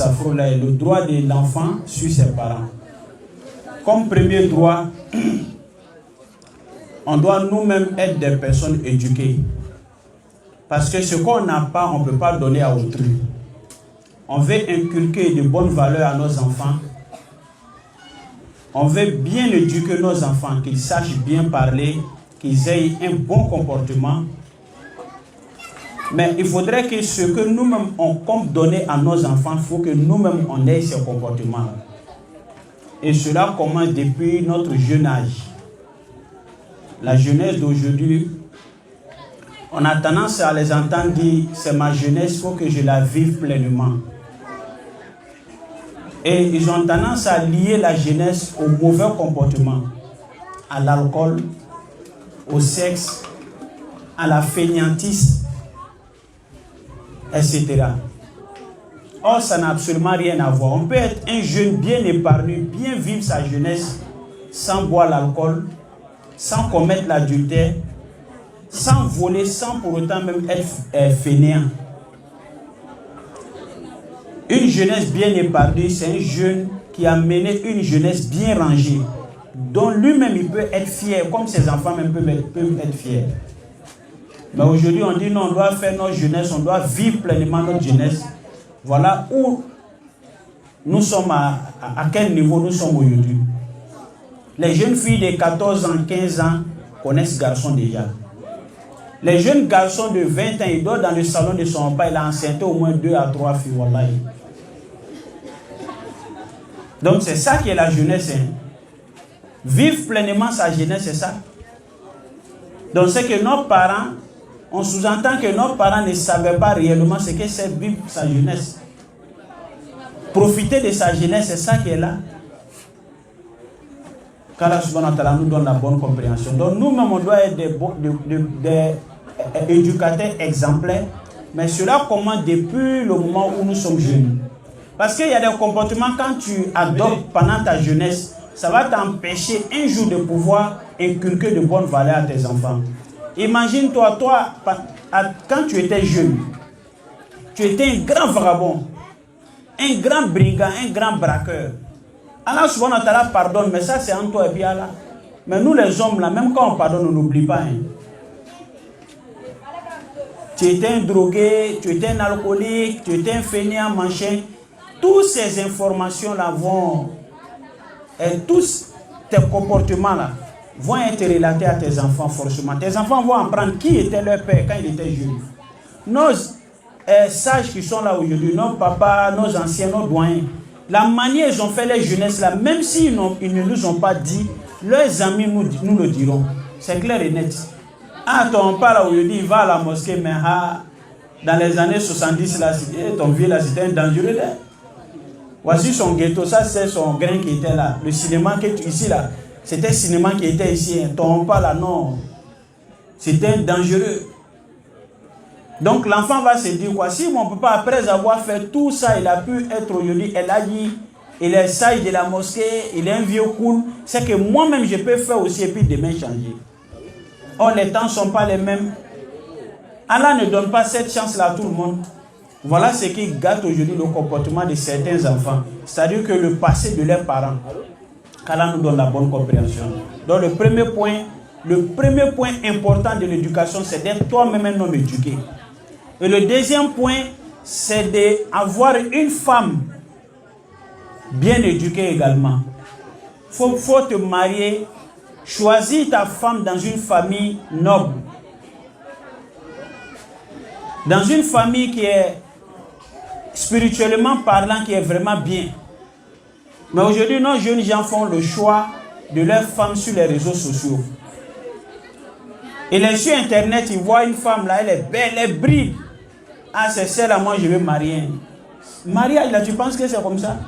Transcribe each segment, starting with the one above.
le droit de l'enfant sur ses parents. Comme premier droit, on doit nous-mêmes être des personnes éduquées. Parce que ce qu'on n'a pas, on ne peut pas donner à autrui. On veut inculquer de bonnes valeurs à nos enfants. On veut bien éduquer nos enfants, qu'ils sachent bien parler, qu'ils aient un bon comportement. Mais il faudrait que ce que nous-mêmes on compte donner à nos enfants, il faut que nous-mêmes on ait ce comportement. Et cela commence depuis notre jeune âge. La jeunesse d'aujourd'hui, on a tendance à les entendre dire « c'est ma jeunesse, il faut que je la vive pleinement ». Et ils ont tendance à lier la jeunesse au mauvais comportement, à l'alcool, au sexe, à la fainéantise, etc. Or, ça n'a absolument rien à voir. On peut être un jeune bien épargné, bien vivre sa jeunesse, sans boire l'alcool, sans commettre l'adultère, sans voler, sans pour autant même être fainéant. Une jeunesse bien épargnée, c'est un jeune qui a mené une jeunesse bien rangée, dont lui-même il peut être fier, comme ses enfants même peuvent être fiers. Mais aujourd'hui, on dit non, on doit faire notre jeunesse, on doit vivre pleinement notre jeunesse. Voilà où nous sommes, à quel niveau nous sommes aujourd'hui. Les jeunes filles de 14 ans, 15 ans connaissent garçons déjà. Les jeunes garçons de 20 ans, ils dorment dans le salon de son père, il a enceinté au moins 2 à 3 filles. Wallahi. Donc c'est ça qui est la jeunesse. Hein. Vivre pleinement sa jeunesse, c'est ça. Donc c'est que nos parents, on sous-entend que nos parents ne savaient pas réellement ce que c'est vivre sa jeunesse. Profiter de sa jeunesse, c'est ça qui est là. Qu'Allah subhanahu wa ta'ala nous donne la bonne compréhension. Donc nous-mêmes, on doit être des éducateurs exemplaires. Mais cela commence depuis le moment où nous sommes jeunes. Parce qu'il y a des comportements, quand tu adoptes pendant ta jeunesse, ça va t'empêcher un jour de pouvoir inculquer de bonnes valeurs à tes enfants. Imagine-toi, quand tu étais jeune, tu étais un grand vagabond, un grand brigand, un grand braqueur. Allah subhanahu wa ta'ala pardonne, mais ça c'est en toi et puis Allah. Mais nous les hommes là, même quand on pardonne, on n'oublie pas. Hein. Tu étais un drogué, tu étais un alcoolique, tu étais un fainéant, machin. Toutes ces informations-là vont, et tous tes comportements-là vont être relatés à tes enfants forcément. Tes enfants vont apprendre qui était leur père quand il était jeune. Nos sages qui sont là aujourd'hui, nos papas, nos anciens, nos doyens, la manière ils ont fait les jeunesses là, même s'ils ne nous ont pas dit, leurs amis nous le diront. C'est clair et net. Ah, ton père là aujourd'hui, il va à la mosquée, mais dans les années 70, là, ton vieux là, c'était un dangereux là. Voici son ghetto, ça c'est son grain qui était là. Le cinéma qui est ici là, c'était le cinéma qui était ici. Ton père là, non. C'était dangereux. Donc l'enfant va se dire quoi? Si mon papa, après avoir fait tout ça, il a pu être aujourd'hui, elle a dit, il est sage de la mosquée, il est un vieux cool, c'est que moi-même je peux faire aussi et puis demain changer. Or les temps ne sont pas les mêmes. Allah ne donne pas cette chance-là à tout le monde. Voilà ce qui gâte aujourd'hui le comportement de certains enfants. C'est-à-dire que le passé de leurs parents. Qu'Allah nous donne la bonne compréhension. Donc le premier point important de l'éducation, c'est d'être toi-même un homme éduqué. Et le deuxième point, c'est d'avoir une femme bien éduquée également. Faut te marier, choisis ta femme dans une famille noble. Dans une famille qui est spirituellement parlant, qui est vraiment bien. Mais aujourd'hui, nos jeunes gens font le choix de leur femme sur les réseaux sociaux. Il est sur Internet, il voit une femme là, elle est belle, elle brille. Ah, c'est celle-là, moi je vais marier. Mariage là, tu penses que c'est comme ça?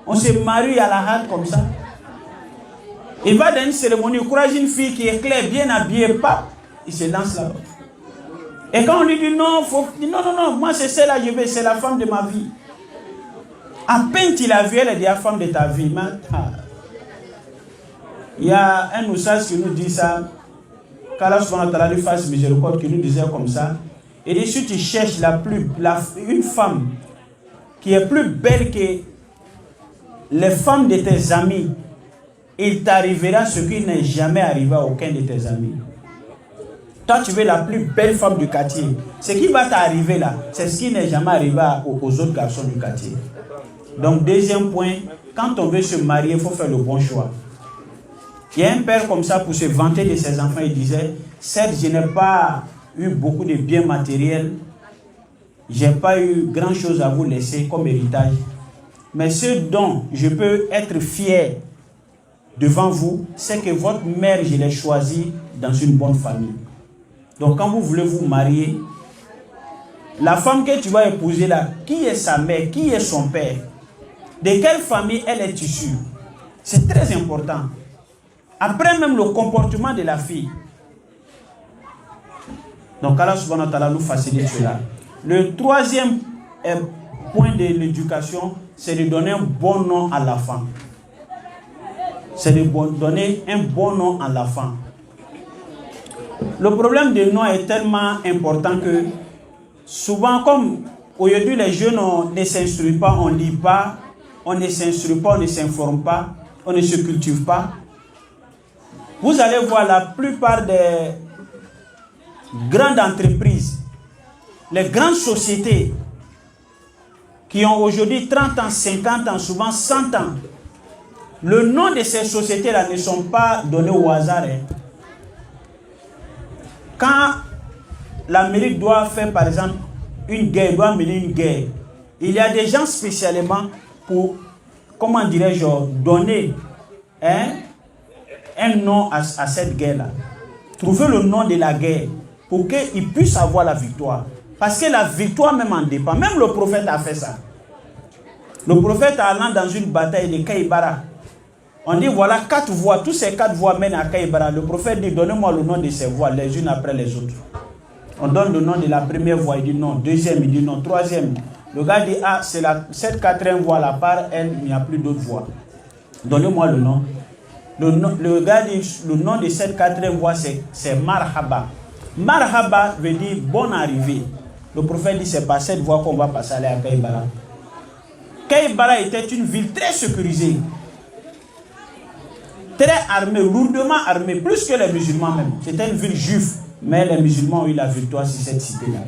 On se marie à la hâte comme ça. Il va dans une cérémonie, il courage une fille qui est claire, bien habillée, pas, il se lance là-bas. Et quand on lui dit non, non, moi c'est celle-là, c'est la femme de ma vie. À peine tu l'as vu, elle est la femme de ta vie. Il y a un oussage qui nous dit ça, qu'Allah subhanahu wa ta'ala lui fasse miséricorde, qui nous disait comme ça. Et si tu cherches une femme qui est plus belle que les femmes de tes amis, il t'arrivera ce qui n'est jamais arrivé à aucun de tes amis. Toi, tu veux la plus belle femme du quartier. Ce qui va t'arriver là, c'est ce qui n'est jamais arrivé aux autres garçons du quartier. Donc, deuxième point, quand on veut se marier, il faut faire le bon choix. Il y a un père comme ça, pour se vanter de ses enfants, il disait, certes, je n'ai pas eu beaucoup de biens matériels, je n'ai pas eu grand chose à vous laisser comme héritage, mais ce dont je peux être fier devant vous, c'est que votre mère, je l'ai choisie dans une bonne famille. Donc quand vous voulez vous marier, la femme que tu vas épouser là, qui est sa mère, qui est son père, de quelle famille elle est issue, c'est très important. Après même le comportement de la fille. Donc Allah subhanahu wa ta'ala nous facilite cela. Le troisième point de l'éducation, c'est de donner un bon nom à l'enfant. C'est de donner un bon nom à l'enfant. Le problème des noms est tellement important que souvent, comme aujourd'hui les jeunes ne s'instruisent pas, on ne lit pas, on ne s'instruit pas, on ne s'informe pas, on ne se cultive pas. Vous allez voir la plupart des grandes entreprises, les grandes sociétés qui ont aujourd'hui 30 ans, 50 ans, souvent 100 ans. Le nom de ces sociétés-là ne sont pas donnés au hasard. Quand l'Amérique doit faire, par exemple, une guerre, doit mener une guerre, il y a des gens spécialement pour, comment dirais-je, donner un nom à cette guerre-là. Trouver le nom de la guerre pour qu'ils puissent avoir la victoire. Parce que la victoire même en dépend. Même le prophète a fait ça. Le prophète allant dans une bataille de Kaïbara, on dit voilà 4 voies, tous ces 4 voies mènent à Kaïbara. Le prophète dit donnez-moi le nom de ces voies, les unes après les autres. On donne le nom de la première voie, il dit non. Deuxième, il dit non. Troisième, le gars dit ah, c'est cette 4e voie, la part elle, il n'y a plus d'autres voies. Donnez-moi le nom. Le gars dit le nom de cette 4e voie, c'est Marhaba. Marhaba veut dire bonne arrivée. Le prophète dit c'est par cette voie qu'on va passer aller à Kaïbara. Kaïbara était une ville très sécurisée. Très armée, lourdement armée, plus que les musulmans même. C'était une ville juive, mais les musulmans ont eu la victoire sur cette cité-là.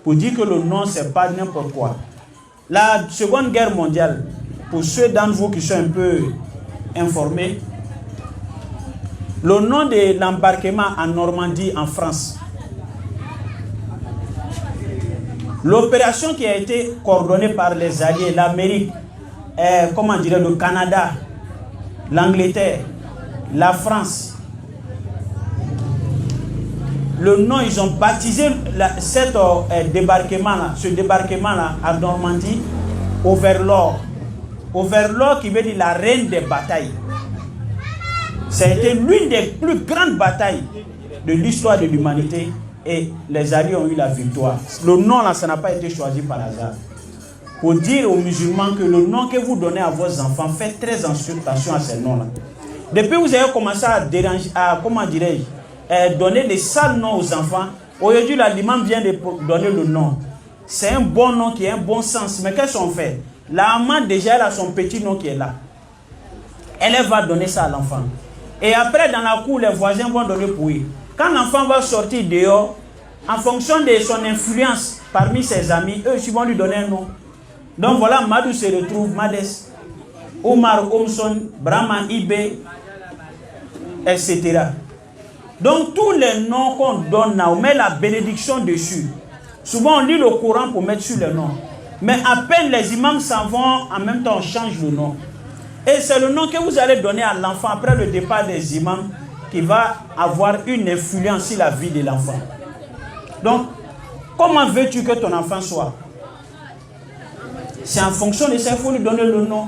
Pour dire que le nom, c'est pas n'importe quoi. La Seconde Guerre mondiale, pour ceux d'entre vous qui sont un peu informés, le nom de l'embarquement en Normandie, en France, l'opération qui a été coordonnée par les Alliés, l'Amérique, comment dirais le Canada, l'Angleterre, la France. Le nom, ils ont baptisé ce débarquement-là à Normandie, Overlord. Overlord qui veut dire la reine des batailles. Ça a été l'une des plus grandes batailles de l'histoire de l'humanité et les Alliés ont eu la victoire. Le nom là, ça n'a pas été choisi par hasard. Pour dire aux musulmans que le nom que vous donnez à vos enfants, faites très attention à ces noms-là. Depuis que vous avez commencé à déranger, comment dirais-je, donner des sales noms aux enfants, aujourd'hui l'imam vient de donner le nom. C'est un bon nom qui a un bon sens. Mais qu'est-ce qu'on fait? La maman déjà elle a son petit nom qui est là. Elle va donner ça à l'enfant. Et après dans la cour, les voisins vont donner pour lui. Quand l'enfant va sortir dehors, en fonction de son influence parmi ses amis, eux aussi vont lui donner un nom. Donc voilà, Madou se retrouve Mades, Omar Omson, Brahman Ibe, etc. Donc tous les noms qu'on donne là, on met la bénédiction dessus. Souvent on lit le Coran pour mettre sur les noms. Mais à peine les imams s'en vont, en même temps on change le nom. Et c'est le nom que vous allez donner à l'enfant après le départ des imams qui va avoir une influence sur la vie de l'enfant. Donc, comment veux-tu que ton enfant soit? C'est en fonction de ça, il faut lui donner le nom.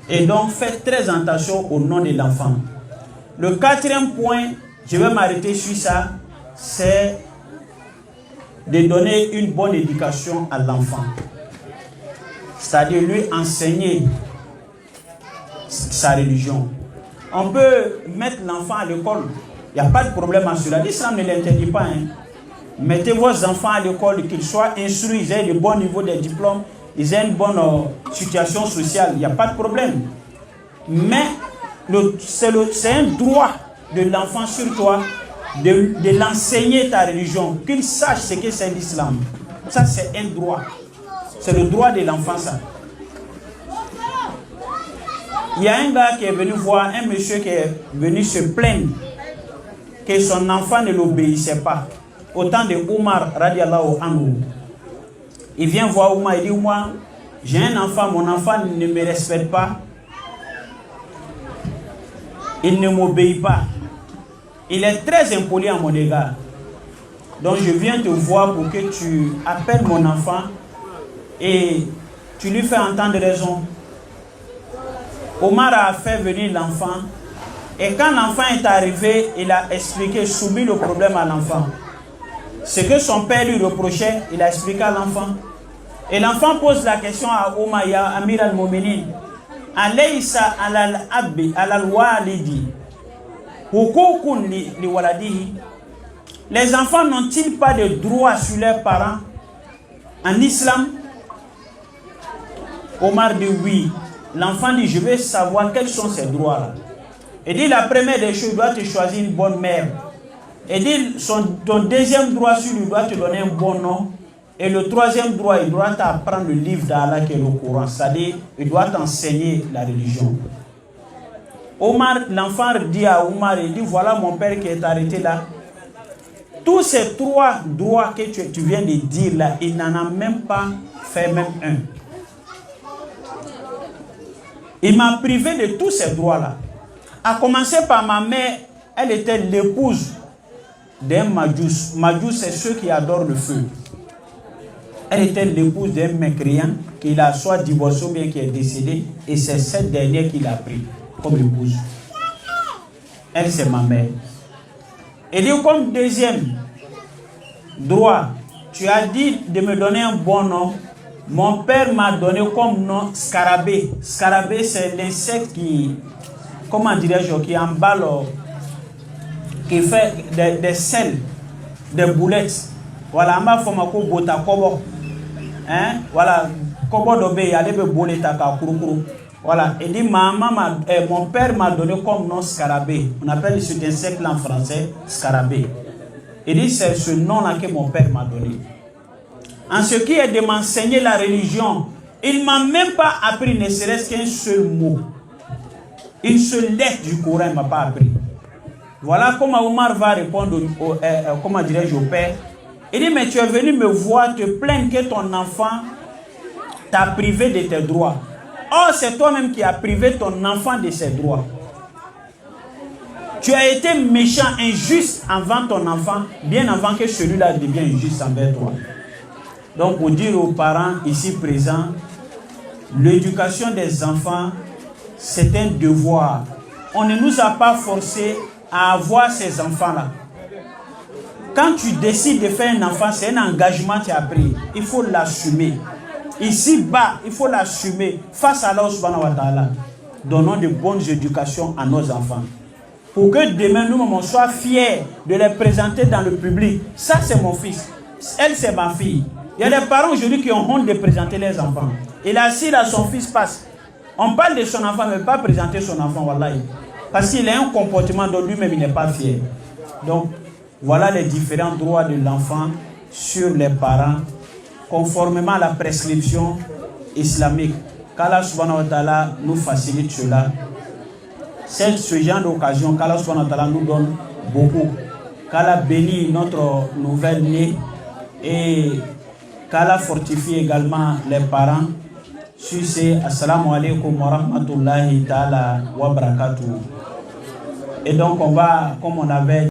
Et donc, faites très attention au nom de l'enfant. Le 4e point, je vais m'arrêter sur ça, c'est de donner une bonne éducation à l'enfant. C'est-à-dire lui enseigner sa religion. On peut mettre l'enfant à l'école. Il n'y a pas de problème à cela. L'islam ne l'interdit pas. Mettez vos enfants à l'école, qu'ils soient instruits, ils aient le bon niveau des diplômes, ils ont une bonne situation sociale, il n'y a pas de problème. Mais c'est un droit de l'enfant sur toi de l'enseigner ta religion, qu'il sache ce que c'est l'islam. Ça, c'est un droit. C'est le droit de l'enfant, ça. Il y a un gars qui est venu voir, un monsieur qui est venu se plaindre que son enfant ne l'obéissait pas. Au temps de Omar, radiallahu anhu. Il vient voir Omar, il dit, moi, j'ai un enfant, mon enfant ne me respecte pas. Il ne m'obéit pas. Il est très impoli à mon égard. Donc je viens te voir pour que tu appelles mon enfant et tu lui fais entendre raison. Omar a fait venir l'enfant. Et quand l'enfant est arrivé, il a expliqué, soumis le problème à l'enfant. Ce que son père lui reprochait, il a expliqué à l'enfant. Et l'enfant pose la question à Omar, ya Amir al-Mominin. Alaysa al-abbi al-walidi. Hukukun li waladihi. Les enfants n'ont-ils pas de droit sur leurs parents en islam? Omar dit oui. L'enfant dit, je veux savoir quels sont ces droits-là. Il dit, la première des choses, il doit te choisir une bonne mère. Il dit, ton deuxième droit sur lui doit te donner un bon nom. Et le troisième droit, il doit t'apprendre le livre d'Allah qui est le Coran. C'est-à-dire, il doit t'enseigner la religion. Omar, l'enfant dit à Omar, il dit, voilà mon père qui est arrêté là. Tous ces trois droits que tu viens de dire là, il n'en a même pas fait même un. Il m'a privé de tous ces droits-là. A commencer par ma mère, elle était l'épouse d'un Majous. Majous, c'est ceux qui adorent le feu. Elle était l'épouse d'un mécréant qu'il a soit divorcé ou bien qui est décédé. Et c'est cette dernière qu'il a pris comme épouse. Elle, c'est ma mère. Et dit comme deuxième droit, tu as dit de me donner un bon nom. Mon père m'a donné comme nom scarabée. Scarabée, c'est l'insecte qui, comment dirais-je, qui emballe, qui fait des selles, des boulettes. Voilà, ma femme a bota kobo. Hein? Voilà, kobo dobe, il y a des boulettes à kouroukourouk. Voilà, il dit, mon père m'a donné comme nom scarabée. On appelle cet insecte en français scarabée. Il dit, c'est ce nom-là que mon père m'a donné. En ce qui est de m'enseigner la religion, il ne m'a même pas appris ne serait-ce qu'un seul mot. Une seule lettre du Coran ne m'a pas appris. Voilà comment Omar va répondre comment dirais-je au père. Il dit, mais tu es venu me voir te plaindre que ton enfant t'a privé de tes droits. Or, c'est toi-même qui as privé ton enfant de ses droits. Tu as été méchant, injuste envers ton enfant, bien avant que celui-là devienne injuste envers toi. Donc, pour dire aux parents ici présents, l'éducation des enfants, c'est un devoir. On ne nous a pas forcé à avoir ces enfants-là. Quand tu décides de faire un enfant, c'est un engagement que tu as pris. Il faut l'assumer. Ici-bas, il faut l'assumer face à Allah subhanahu wa ta'ala. Donnons de bonnes éducations à nos enfants. Pour que demain, nous soyons fiers de les présenter dans le public. Ça, c'est mon fils. Elle, c'est ma fille. Il y a des parents aujourd'hui qui ont honte de présenter les enfants. Il a assis là, son fils passe. On parle de son enfant, mais pas présenter son enfant, wallahi. Parce qu'il a un comportement dont lui-même il n'est pas fier. Donc, voilà les différents droits de l'enfant sur les parents, conformément à la prescription islamique. Qu'Allah subhanahu wa ta'ala nous facilite cela. C'est ce genre d'occasion qu'Allah subhanahu wa ta'ala nous donne beaucoup. Qu'Allah bénit notre nouvelle-née et qu'Allah fortifie également les parents. Sur ces assalamu alaikum wa rahmatullahi ta'ala wa barakatuh. Et donc on va, comme on avait